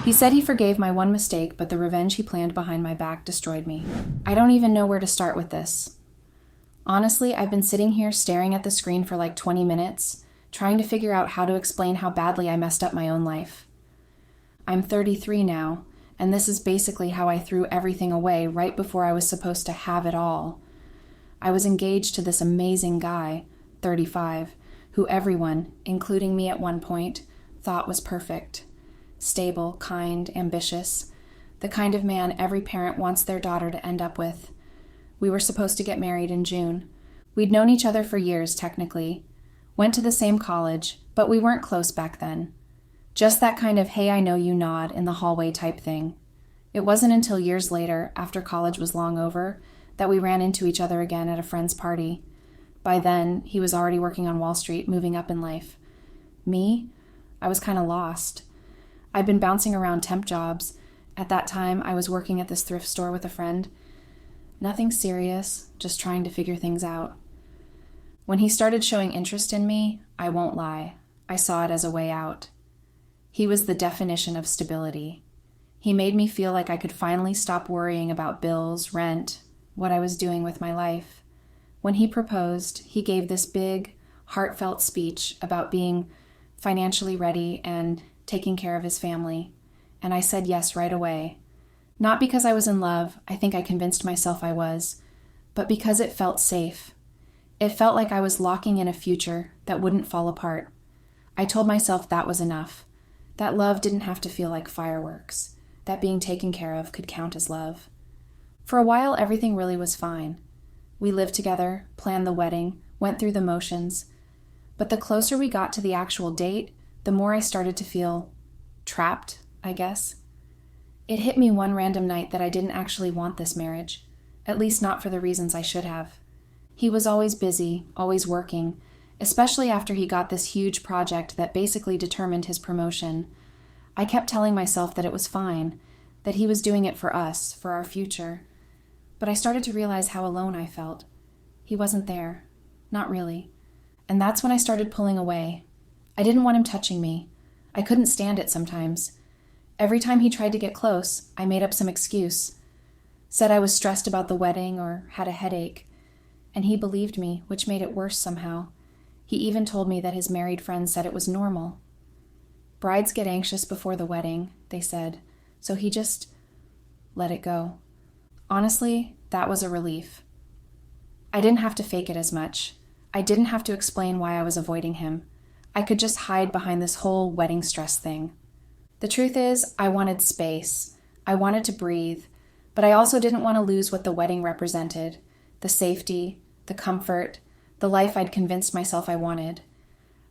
He said he forgave my one mistake, but the revenge he planned behind my back destroyed me. I don't even know where to start with this. Honestly, I've been sitting here staring at the screen for like 20 minutes, trying to figure out how to explain how badly I messed up my own life. I'm 33 now, and this is basically how I threw everything away right before I was supposed to have it all. I was engaged to this amazing guy, 35, who everyone, including me at one point, thought was perfect. Stable, kind, ambitious, the kind of man every parent wants their daughter to end up with. We were supposed to get married in June. We'd known each other for years, technically. Went to the same college, but we weren't close back then. Just that kind of hey I know you nod in the hallway type thing. It wasn't until years later, after college was long over, that we ran into each other again at a friend's party. By then, he was already working on Wall Street, moving up in life. Me? I was kind of lost. I'd been bouncing around temp jobs. At that time, I was working at this thrift store with a friend. Nothing serious, just trying to figure things out. When he started showing interest in me, I won't lie, I saw it as a way out. He was the definition of stability. He made me feel like I could finally stop worrying about bills, rent, what I was doing with my life. When he proposed, he gave this big, heartfelt speech about being financially ready and taking care of his family, and I said yes right away. Not because I was in love, I think I convinced myself I was, but because it felt safe. It felt like I was locking in a future that wouldn't fall apart. I told myself that was enough, that love didn't have to feel like fireworks, that being taken care of could count as love. For a while, everything really was fine. We lived together, planned the wedding, went through the motions, but the closer we got to the actual date, the more I started to feel trapped, I guess. It hit me one random night that I didn't actually want this marriage, at least not for the reasons I should have. He was always busy, always working, especially after he got this huge project that basically determined his promotion. I kept telling myself that it was fine, that he was doing it for us, for our future. But I started to realize how alone I felt. He wasn't there. Not really. And that's when I started pulling away. I didn't want him touching me. I couldn't stand it sometimes. Every time he tried to get close, I made up some excuse. Said I was stressed about the wedding or had a headache. And he believed me, which made it worse somehow. He even told me that his married friends said it was normal. Brides get anxious before the wedding, they said, so he just let it go. Honestly, that was a relief. I didn't have to fake it as much. I didn't have to explain why I was avoiding him. I could just hide behind this whole wedding stress thing. The truth is, I wanted space. I wanted to breathe, but I also didn't want to lose what the wedding represented, the safety, the comfort, the life I'd convinced myself I wanted.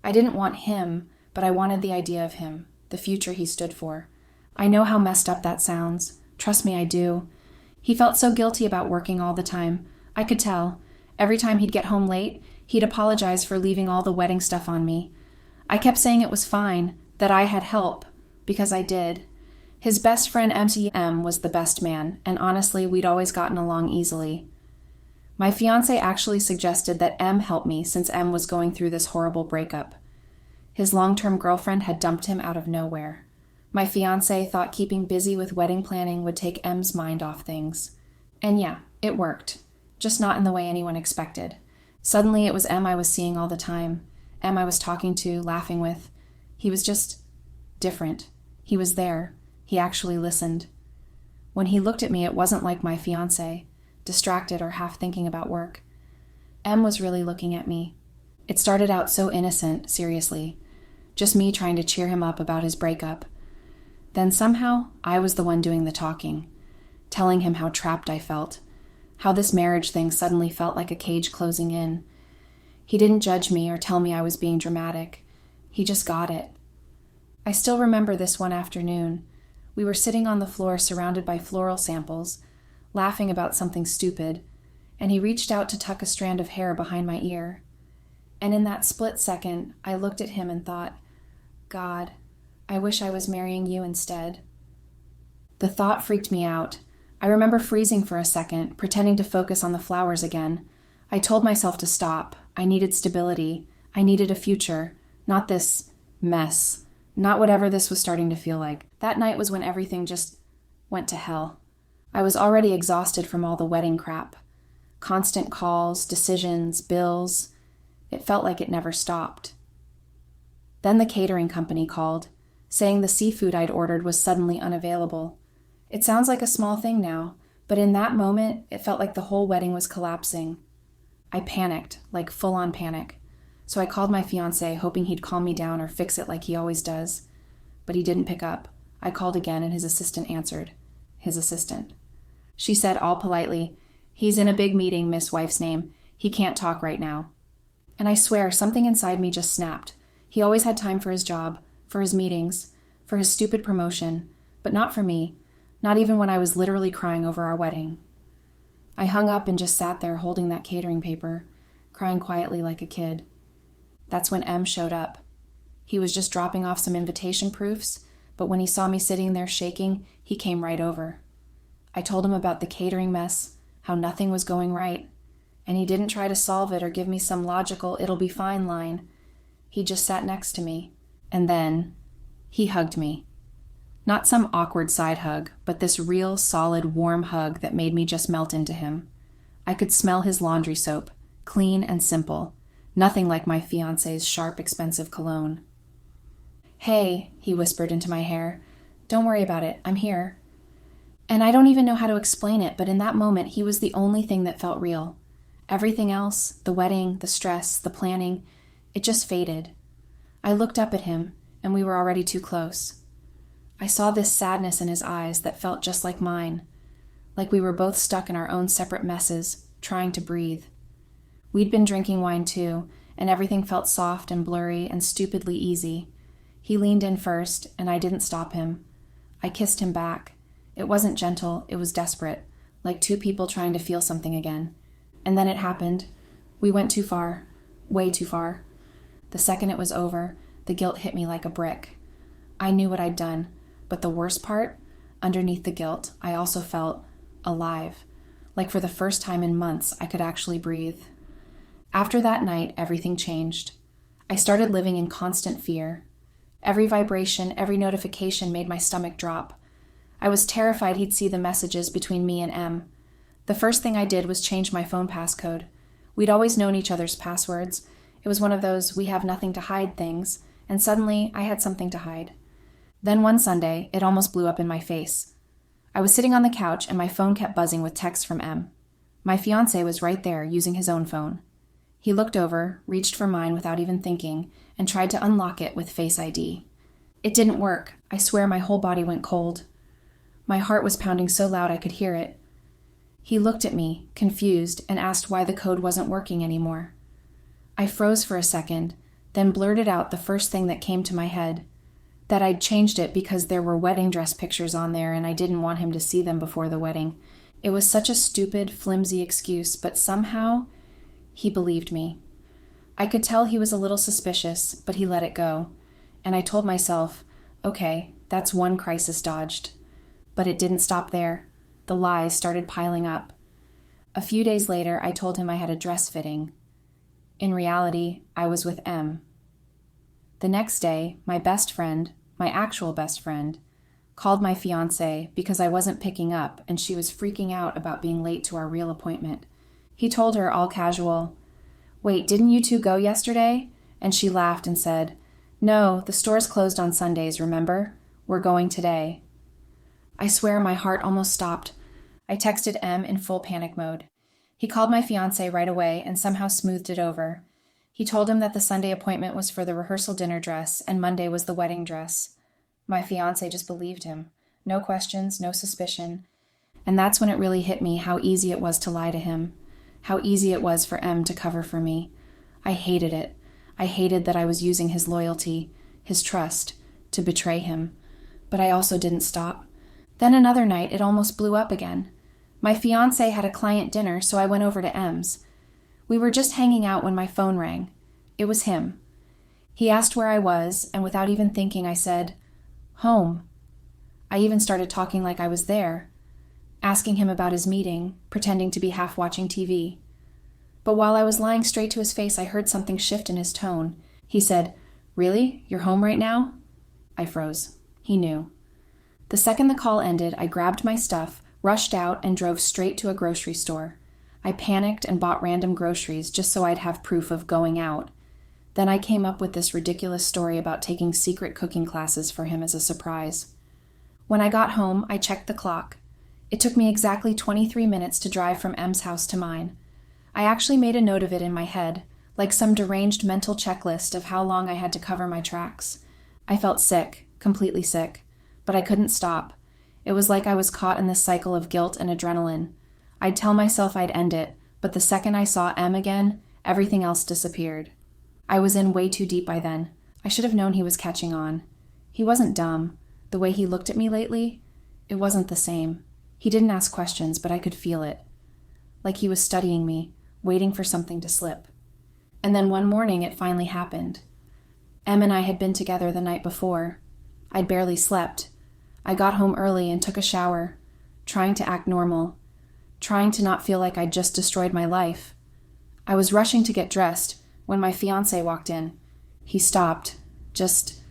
I didn't want him, but I wanted the idea of him, the future he stood for. I know how messed up that sounds. Trust me, I do. He felt so guilty about working all the time. I could tell. Every time he'd get home late, he'd apologize for leaving all the wedding stuff on me. I kept saying it was fine, that I had help, because I did. His best friend M was the best man, and honestly, we'd always gotten along easily. My fiancé actually suggested that M help me since M was going through this horrible breakup. His long-term girlfriend had dumped him out of nowhere. My fiancé thought keeping busy with wedding planning would take M's mind off things. And yeah, it worked. Just not in the way anyone expected. Suddenly it was M I was seeing all the time. M I was talking to, laughing with. He was just different. He was there. He actually listened. When he looked at me, it wasn't like my fiancé, distracted or half thinking about work. M was really looking at me. It started out so innocent, seriously. Just me trying to cheer him up about his breakup. Then somehow, I was the one doing the talking, telling him how trapped I felt, how this marriage thing suddenly felt like a cage closing in. He didn't judge me or tell me I was being dramatic. He just got it. I still remember this one afternoon. We were sitting on the floor surrounded by floral samples, laughing about something stupid, and he reached out to tuck a strand of hair behind my ear. And in that split second, I looked at him and thought, God, I wish I was marrying you instead. The thought freaked me out. I remember freezing for a second, pretending to focus on the flowers again. I told myself to stop. I needed stability. I needed a future, not this mess, not whatever this was starting to feel like. That night was when everything just went to hell. I was already exhausted from all the wedding crap. Constant calls, decisions, bills. It felt like it never stopped. Then the catering company called, saying the seafood I'd ordered was suddenly unavailable. It sounds like a small thing now, but in that moment, it felt like the whole wedding was collapsing. I panicked, like full-on panic. So I called my fiancé, hoping he'd calm me down or fix it like he always does. But he didn't pick up. I called again and his assistant answered. His assistant. She said all politely, "He's in a big meeting, Miss Wife's name. He can't talk right now." And I swear, something inside me just snapped. He always had time for his job, for his meetings, for his stupid promotion, but not for me, not even when I was literally crying over our wedding. I hung up and just sat there holding that catering paper, crying quietly like a kid. That's when M showed up. He was just dropping off some invitation proofs, but when he saw me sitting there shaking, he came right over. I told him about the catering mess, how nothing was going right, and he didn't try to solve it or give me some logical "it'll be fine" line. He just sat next to me, and then he hugged me. Not some awkward side hug, but this real, solid, warm hug that made me just melt into him. I could smell his laundry soap, clean and simple, nothing like my fiancé's sharp, expensive cologne. "Hey," he whispered into my hair. "Don't worry about it, I'm here." And I don't even know how to explain it, but in that moment, he was the only thing that felt real. Everything else, the wedding, the stress, the planning, it just faded. I looked up at him, and we were already too close. I saw this sadness in his eyes that felt just like mine, like we were both stuck in our own separate messes, trying to breathe. We'd been drinking wine too, and everything felt soft and blurry and stupidly easy. He leaned in first, and I didn't stop him. I kissed him back. It wasn't gentle, it was desperate, like two people trying to feel something again. And then it happened. We went too far, way too far. The second it was over, the guilt hit me like a brick. I knew what I'd done. But the worst part, underneath the guilt, I also felt alive. Like for the first time in months, I could actually breathe. After that night, everything changed. I started living in constant fear. Every vibration, every notification made my stomach drop. I was terrified he'd see the messages between me and M. The first thing I did was change my phone passcode. We'd always known each other's passwords. It was one of those "we have nothing to hide" things, and suddenly I had something to hide. Then one Sunday, it almost blew up in my face. I was sitting on the couch and my phone kept buzzing with texts from M. My fiancé was right there, using his own phone. He looked over, reached for mine without even thinking, and tried to unlock it with Face ID. It didn't work. I swear my whole body went cold. My heart was pounding so loud I could hear it. He looked at me, confused, and asked why the code wasn't working anymore. I froze for a second, then blurted out the first thing that came to my head. That I'd changed it because there were wedding dress pictures on there and I didn't want him to see them before the wedding. It was such a stupid, flimsy excuse, but somehow he believed me. I could tell he was a little suspicious, but he let it go. And I told myself, okay, that's one crisis dodged. But it didn't stop there. The lies started piling up. A few days later, I told him I had a dress fitting. In reality, I was with M. The next day, my best friend, my actual best friend, called my fiancé because I wasn't picking up and she was freaking out about being late to our real appointment. He told her, all casual, "Wait, didn't you two go yesterday?" And she laughed and said, "No, the store's closed on Sundays, remember? We're going today." I swear my heart almost stopped. I texted M in full panic mode. He called my fiancé right away and somehow smoothed it over. He told him that the Sunday appointment was for the rehearsal dinner dress and Monday was the wedding dress. My fiancé just believed him. No questions, no suspicion. And that's when it really hit me how easy it was to lie to him. How easy it was for M to cover for me. I hated it. I hated that I was using his loyalty, his trust, to betray him. But I also didn't stop. Then another night, it almost blew up again. My fiancé had a client dinner, so I went over to M's. We were just hanging out when my phone rang. It was him. He asked where I was, and without even thinking, I said, "Home." I even started talking like I was there, asking him about his meeting, pretending to be half watching TV. But while I was lying straight to his face, I heard something shift in his tone. He said, "Really? You're home right now?" I froze. He knew. The second the call ended, I grabbed my stuff, rushed out, and drove straight to a grocery store. I panicked and bought random groceries just so I'd have proof of going out. Then I came up with this ridiculous story about taking secret cooking classes for him as a surprise. When I got home, I checked the clock. It took me exactly 23 minutes to drive from M's house to mine. I actually made a note of it in my head, like some deranged mental checklist of how long I had to cover my tracks. I felt sick, completely sick, but I couldn't stop. It was like I was caught in this cycle of guilt and adrenaline. I'd tell myself I'd end it, but the second I saw M again, everything else disappeared. I was in way too deep by then. I should have known he was catching on. He wasn't dumb. The way he looked at me lately, it wasn't the same. He didn't ask questions, but I could feel it. Like he was studying me, waiting for something to slip. And then one morning it finally happened. Em and I had been together the night before. I'd barely slept. I got home early and took a shower, trying to act normal, trying to not feel like I'd just destroyed my life. I was rushing to get dressed when my fiancé walked in. He stopped. Just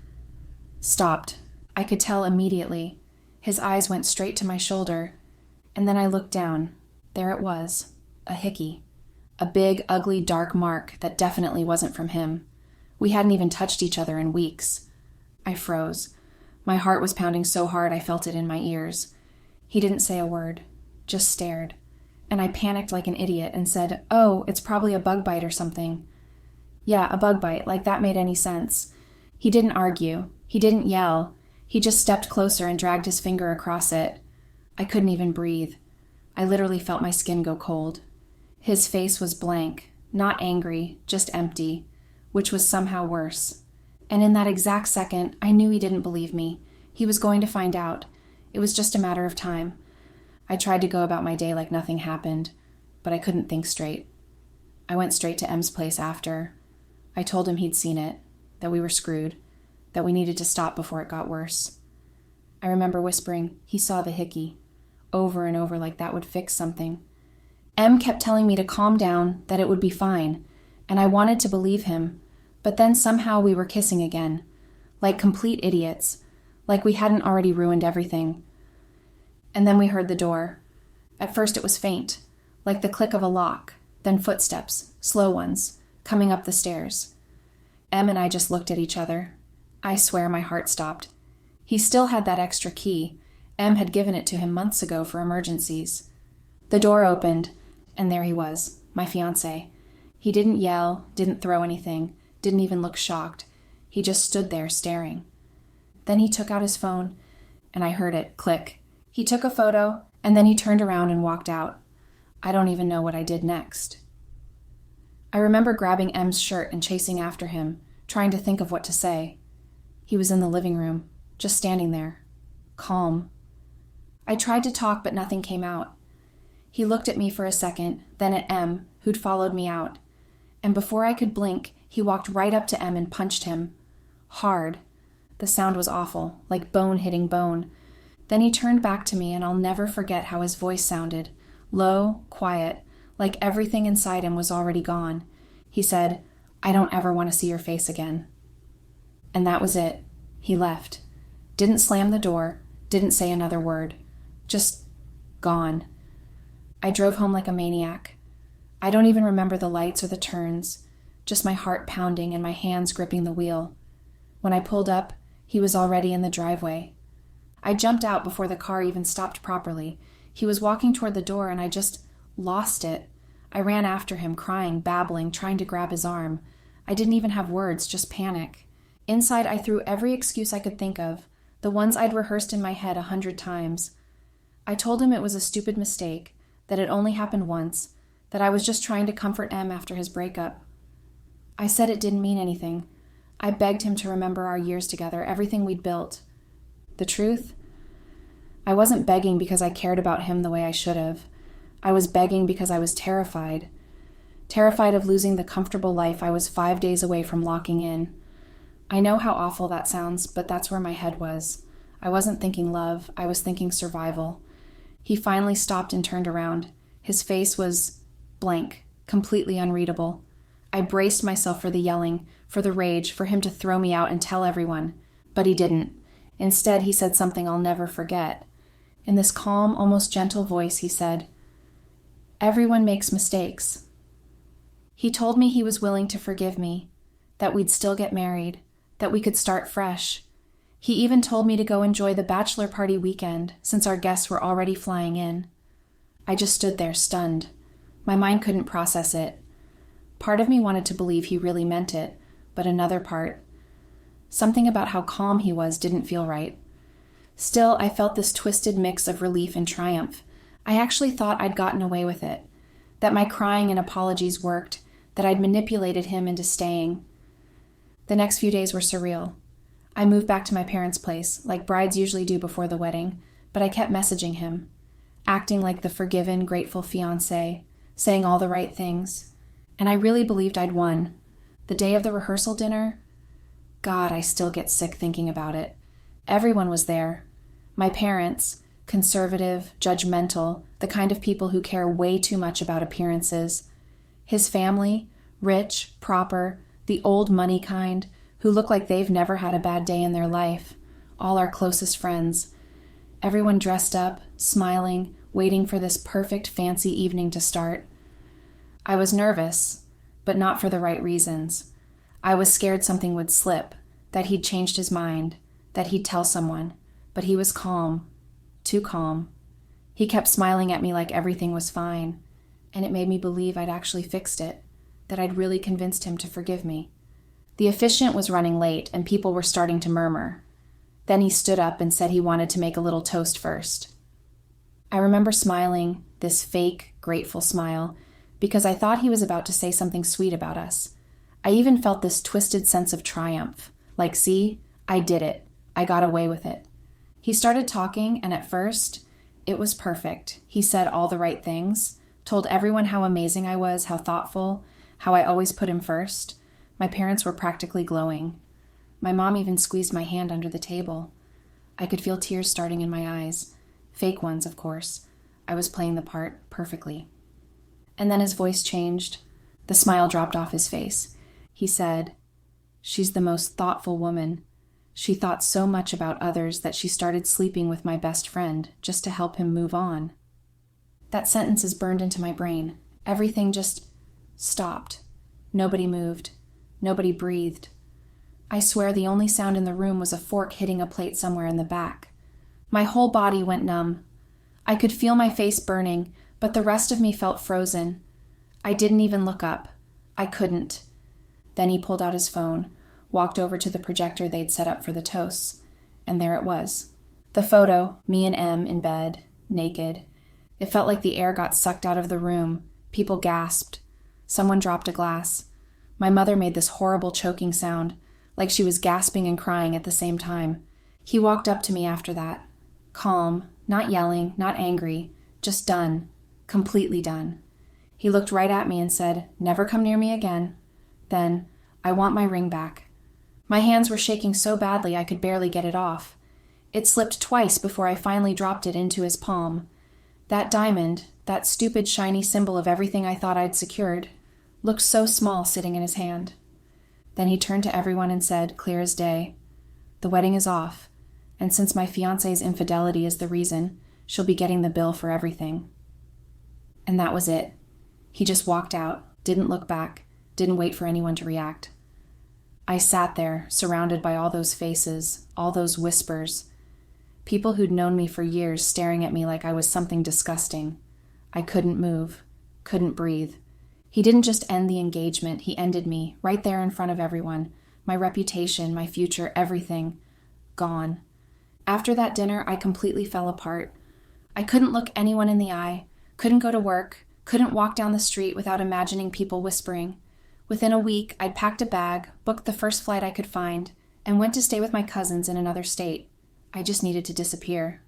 stopped. I could tell immediately. His eyes went straight to my shoulder, and then I looked down. There it was, a hickey. A big, ugly, dark mark that definitely wasn't from him. We hadn't even touched each other in weeks. I froze. My heart was pounding so hard I felt it in my ears. He didn't say a word, just stared. And I panicked like an idiot and said, "Oh, it's probably a bug bite or something." Yeah, a bug bite, like that made any sense. He didn't argue. He didn't yell. He just stepped closer and dragged his finger across it. I couldn't even breathe. I literally felt my skin go cold. His face was blank, not angry, just empty, which was somehow worse. And in that exact second, I knew he didn't believe me. He was going to find out. It was just a matter of time. I tried to go about my day like nothing happened, but I couldn't think straight. I went straight to M's place after. I told him he'd seen it, that we were screwed, that we needed to stop before it got worse. I remember whispering, "He saw the hickey," over and over like that would fix something. M kept telling me to calm down, that it would be fine, and I wanted to believe him, but then somehow we were kissing again, like complete idiots, like we hadn't already ruined everything. And then we heard the door. At first it was faint, like the click of a lock, then footsteps, slow ones, coming up the stairs. M and I just looked at each other. I swear my heart stopped. He still had that extra key. M had given it to him months ago for emergencies. The door opened, and there he was, my fiancé. He didn't yell, didn't throw anything, didn't even look shocked. He just stood there staring. Then he took out his phone, and I heard it click. He took a photo, and then he turned around and walked out. I don't even know what I did next. I remember grabbing M's shirt and chasing after him, trying to think of what to say. He was in the living room, just standing there, calm. I tried to talk, but nothing came out. He looked at me for a second, then at M, who'd followed me out. And before I could blink, he walked right up to M and punched him. Hard. The sound was awful, like bone hitting bone. Then he turned back to me, and I'll never forget how his voice sounded. Low, quiet, like everything inside him was already gone. He said, "I don't ever want to see your face again." And that was it. He left. Didn't slam the door, didn't say another word. Just gone. I drove home like a maniac. I don't even remember the lights or the turns, just my heart pounding and my hands gripping the wheel. When I pulled up, he was already in the driveway. I jumped out before the car even stopped properly. He was walking toward the door, and I just lost it. I ran after him, crying, babbling, trying to grab his arm. I didn't even have words, just panic. Inside, I threw every excuse I could think of, the ones I'd rehearsed in my head 100 times. I told him it was a stupid mistake, that it only happened once, that I was just trying to comfort M after his breakup. I said it didn't mean anything. I begged him to remember our years together, everything we'd built. The truth? I wasn't begging because I cared about him the way I should have. I was begging because I was terrified. Terrified of losing the comfortable life I was 5 days away from locking in. I know how awful that sounds, but that's where my head was. I wasn't thinking love, I was thinking survival. He finally stopped and turned around. His face was blank, completely unreadable. I braced myself for the yelling, for the rage, for him to throw me out and tell everyone. But he didn't. Instead, he said something I'll never forget. In this calm, almost gentle voice, he said, "Everyone makes mistakes." He told me he was willing to forgive me, that we'd still get married, that we could start fresh. He even told me to go enjoy the bachelor party weekend, since our guests were already flying in. I just stood there, stunned. My mind couldn't process it. Part of me wanted to believe he really meant it, but another part, something about how calm he was, didn't feel right. Still, I felt this twisted mix of relief and triumph. I actually thought I'd gotten away with it, that my crying and apologies worked, that I'd manipulated him into staying. The next few days were surreal. I moved back to my parents' place, like brides usually do before the wedding, but I kept messaging him, acting like the forgiven, grateful fiancé, saying all the right things. And I really believed I'd won. The day of the rehearsal dinner, God, I still get sick thinking about it. Everyone was there. My parents, conservative, judgmental, the kind of people who care way too much about appearances. His family, rich, proper, the old money kind, who look like they've never had a bad day in their life. All our closest friends. Everyone dressed up, smiling, waiting for this perfect fancy evening to start. I was nervous, but not for the right reasons. I was scared something would slip, that he'd changed his mind, that he'd tell someone. But he was calm, too calm. He kept smiling at me like everything was fine, and it made me believe I'd actually fixed it, that I'd really convinced him to forgive me. The officiant was running late, and people were starting to murmur. Then he stood up and said he wanted to make a little toast first. I remember smiling, this fake, grateful smile, because I thought he was about to say something sweet about us. I even felt this twisted sense of triumph, like, see, I did it. I got away with it. He started talking, and at first, it was perfect. He said all the right things, told everyone how amazing I was, how thoughtful, how I always put him first. My parents were practically glowing. My mom even squeezed my hand under the table. I could feel tears starting in my eyes. Fake ones, of course. I was playing the part perfectly. And then his voice changed. The smile dropped off his face. He said, "She's the most thoughtful woman. She thought so much about others that she started sleeping with my best friend just to help him move on." That sentence is burned into my brain. Everything just stopped. Nobody moved. Nobody breathed. I swear the only sound in the room was a fork hitting a plate somewhere in the back. My whole body went numb. I could feel my face burning, but the rest of me felt frozen. I didn't even look up. I couldn't. Then he pulled out his phone, walked over to the projector they'd set up for the toasts, and there it was. The photo, me and Em in bed, naked. It felt like the air got sucked out of the room. People gasped. Someone dropped a glass. My mother made this horrible choking sound, like she was gasping and crying at the same time. He walked up to me after that. Calm, not yelling, not angry, just done. Completely done. He looked right at me and said, "Never come near me again." Then, "I want my ring back." My hands were shaking so badly I could barely get it off. It slipped twice before I finally dropped it into his palm. That diamond, that stupid shiny symbol of everything I thought I'd secured, looked so small sitting in his hand. Then he turned to everyone and said, clear as day, "The wedding is off, and since my fiancé's infidelity is the reason, she'll be getting the bill for everything." And that was it. He just walked out, didn't look back, didn't wait for anyone to react. I sat there, surrounded by all those faces, all those whispers. People who'd known me for years staring at me like I was something disgusting. I couldn't move, couldn't breathe. He didn't just end the engagement, he ended me, right there in front of everyone. My reputation, my future, everything. Gone. After that dinner, I completely fell apart. I couldn't look anyone in the eye, couldn't go to work, couldn't walk down the street without imagining people whispering. Within a week, I'd packed a bag, booked the first flight I could find, and went to stay with my cousins in another state. I just needed to disappear.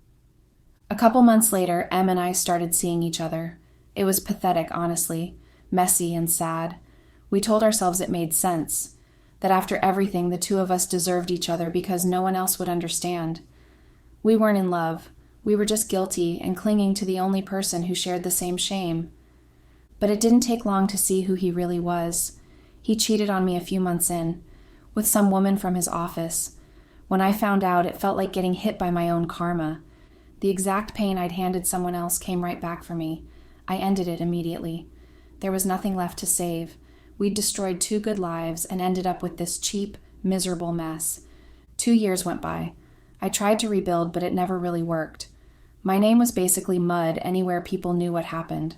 A couple months later, Em and I started seeing each other. It was pathetic, honestly, messy and sad. We told ourselves it made sense, that after everything, the two of us deserved each other because no one else would understand. We weren't in love. We were just guilty and clinging to the only person who shared the same shame. But it didn't take long to see who he really was. He cheated on me a few months in, with some woman from his office, When I found out, it felt like getting hit by my own karma. The exact pain I'd handed someone else came right back for me. I ended it immediately. There was nothing left to save. We'd destroyed 2 good lives and ended up with this cheap, miserable mess. 2 years went by. I tried to rebuild, but it never really worked. My name was basically mud anywhere people knew what happened.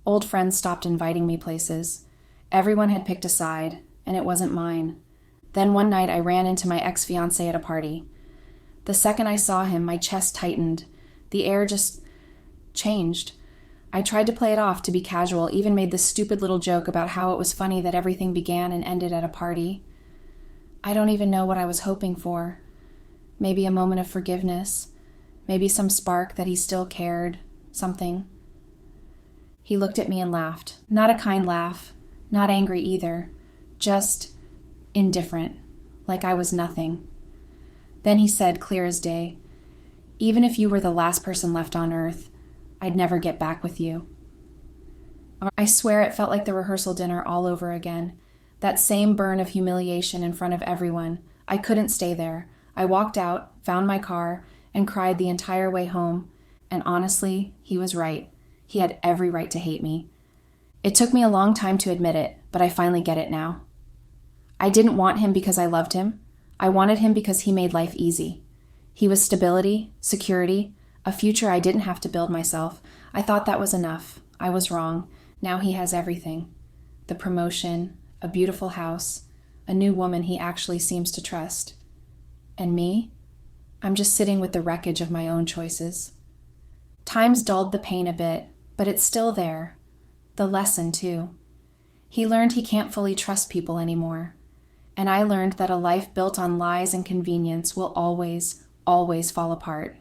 Old friends stopped inviting me places. Everyone had picked a side, and it wasn't mine. Then one night I ran into my ex-fiancé at a party. The second I saw him, my chest tightened. The air just changed. I tried to play it off to be casual, even made this stupid little joke about how it was funny that everything began and ended at a party. I don't even know what I was hoping for. Maybe a moment of forgiveness. Maybe some spark that he still cared. Something. He looked at me and laughed. Not a kind laugh. Not angry either. Just indifferent. Like I was nothing. Then he said, clear as day, "Even if you were the last person left on earth, I'd never get back with you." I swear it felt like the rehearsal dinner all over again. That same burn of humiliation in front of everyone. I couldn't stay there. I walked out, found my car, and cried the entire way home. And honestly, he was right. He had every right to hate me. It took me a long time to admit it, but I finally get it now. I didn't want him because I loved him. I wanted him because he made life easy. He was stability, security, a future I didn't have to build myself. I thought that was enough. I was wrong. Now he has everything. The promotion, a beautiful house, a new woman he actually seems to trust. And me? I'm just sitting with the wreckage of my own choices. Time's dulled the pain a bit, but it's still there. The lesson, too. He learned he can't fully trust people anymore. And I learned that a life built on lies and convenience will always, always fall apart.